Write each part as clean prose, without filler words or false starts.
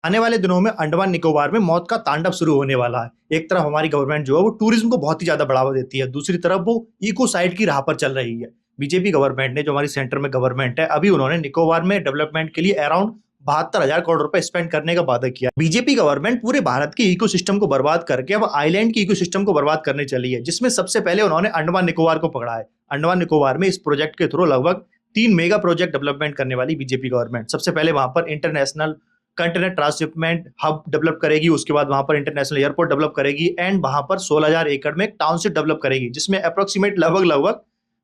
आने वाले दिनों में अंडमान निकोबार में मौत का तांडव शुरू होने वाला है। एक तरफ हमारी गवर्नमेंट जो है वो टूरिज्म को बहुत ही ज्यादा बढ़ावा देती है, दूसरी तरफ वो इको साइड की राह पर चल रही है। बीजेपी गवर्नमेंट ने, जो हमारी सेंटर में गवर्नमेंट है, अभी उन्होंने निकोबार में डेवलपमेंट के लिए अराउंड 72,000 करोड़ रुपए स्पेंड करने का वादा किया। बीजेपी गवर्नमेंट पूरे भारत के इकोसिस्टम को बर्बाद करके अब आइलैंड के इकोसिस्टम को बर्बाद करने चली है, जिसमें सबसे पहले उन्होंने अंडमान निकोबार को पकड़ा है। अंडमान निकोबार में इस प्रोजेक्ट के थ्रू लगभग 3 मेगा प्रोजेक्ट डेवलपमेंट करने वाली बीजेपी गवर्नमेंट सबसे पहले वहां पर international container transshipment hub develop करेगी, उसके बाद वहां पर इंटरनेशनल एयरपोर्ट डेवलप करेगी एंड वहां पर 16,000 एकड़ में एक टाउनशिप डेवलप करेगी, जिसमें अप्रोक्सीमेट लगभग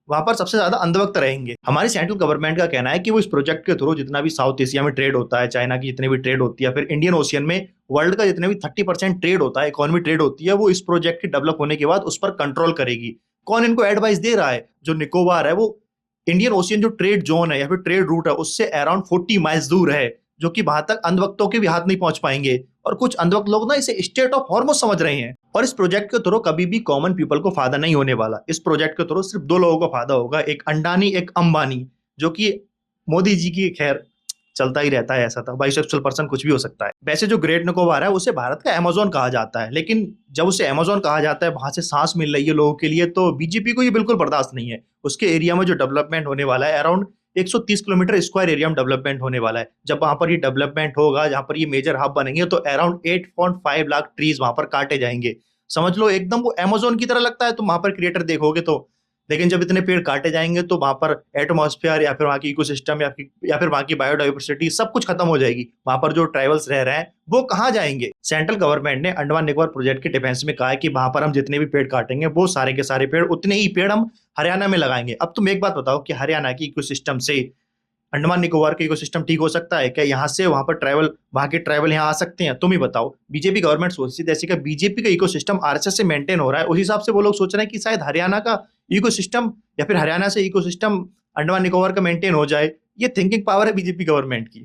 वहां पर सबसे ज्यादा अंधभक्त रहेंगे। हमारी सेंट्रल गवर्नमेंट का कहना है कि वो इस प्रोजेक्ट के थ्रू जितना भी साउथ एशिया में ट्रेड होता है, चाइना की जितनी भी ट्रेड होती है, फिर इंडियन ओशियन में वर्ल्ड का जितने भी 30% ट्रेड होता है, इकोनॉमी ट्रेड होती है, वो इस प्रोजेक्ट के डेवलप होने के बाद उस पर कंट्रोल करेगी। कौन इनको एडवाइस दे रहा है? जो निकोबार है वो इंडियन ओशियन जो ट्रेड जोन है या फिर ट्रेड रूट है उससे अराउंड 40 माइल्स दूर है, जो कि वहां तक अंधभक्तों के भी हाथ नहीं पहुंच पाएंगे। और कुछ अंधभक्त लोग ना इसे स्टेट ऑफ हॉर्मस समझ रहे हैं। और इस प्रोजेक्ट के थ्रू कभी भी कॉमन पीपल को फायदा नहीं होने वाला। इस प्रोजेक्ट के थ्रू सिर्फ दो लोगों को फायदा होगा, एक अंडानी एक अंबानी, जो कि मोदी जी की खैर चलता ही रहता है, ऐसा था, बाइसेक्सुअल पर्सन कुछ भी हो सकता है। वैसे जो ग्रेट निकोबार है उसे भारत का अमेजोन कहा जाता है, लेकिन जब उसे अमेजोन कहा जाता है, वहां से सांस मिल रही है लोगों के लिए, तो बीजेपी को ये बिल्कुल बर्दाश्त नहीं है। उसके एरिया में जो डेवलपमेंट होने वाला है अराउंड 130 किलोमीटर स्क्वायर एरिया में डेवलपमेंट होने वाला है। जब वहां पर ये डेवलपमेंट होगा, जहां पर ये मेजर हब बनेंगे, तो अराउंड 8.5 लाख ट्रीज वहां पर काटे जाएंगे। समझ लो एकदम वो अमेजोन की तरह लगता है तुम वहां पर क्रिएटर देखोगे तो। लेकिन जब इतने पेड़ काटे जाएंगे तो वहां पर एटमॉस्फेयर या फिर वहां की इकोसिस्टम या फिर वहां की बायोडाइवर्सिटी सब कुछ खत्म हो जाएगी। वहां पर जो ट्राइबल्स रह रहे हैं वो कहाँ जाएंगे? सेंट्रल गवर्नमेंट ने अंडमान निकोबार प्रोजेक्ट के डिफेंस में कहा है कि वहां पर हम जितने भी पेड़ काटेंगे वो सारे के सारे पेड़, उतने ही पेड़ हम हरियाणा में लगाएंगे। अब तुम एक बात बताओ कि हरियाणा की इकोसिस्टम से अंडमान निकोबार का इकोसिस्टम ठीक हो सकता है क्या? यहाँ से वहां पर ट्रैवल, वहां के ट्रैवल यहाँ आ सकते हैं? तुम ही बताओ। बीजेपी गवर्नमेंट सोचती है जैसे कि बीजेपी का इकोसिस्टम आरएसएस से मेंटेन हो रहा है, उस हिसाब से वो लोग सोच रहे हैं कि शायद हरियाणा का इकोसिस्टम या फिर हरियाणा से इकोसिस्टम अंडमान निकोबार का मेंटेन हो जाए। ये थिंकिंग पावर है बीजेपी गवर्नमेंट की।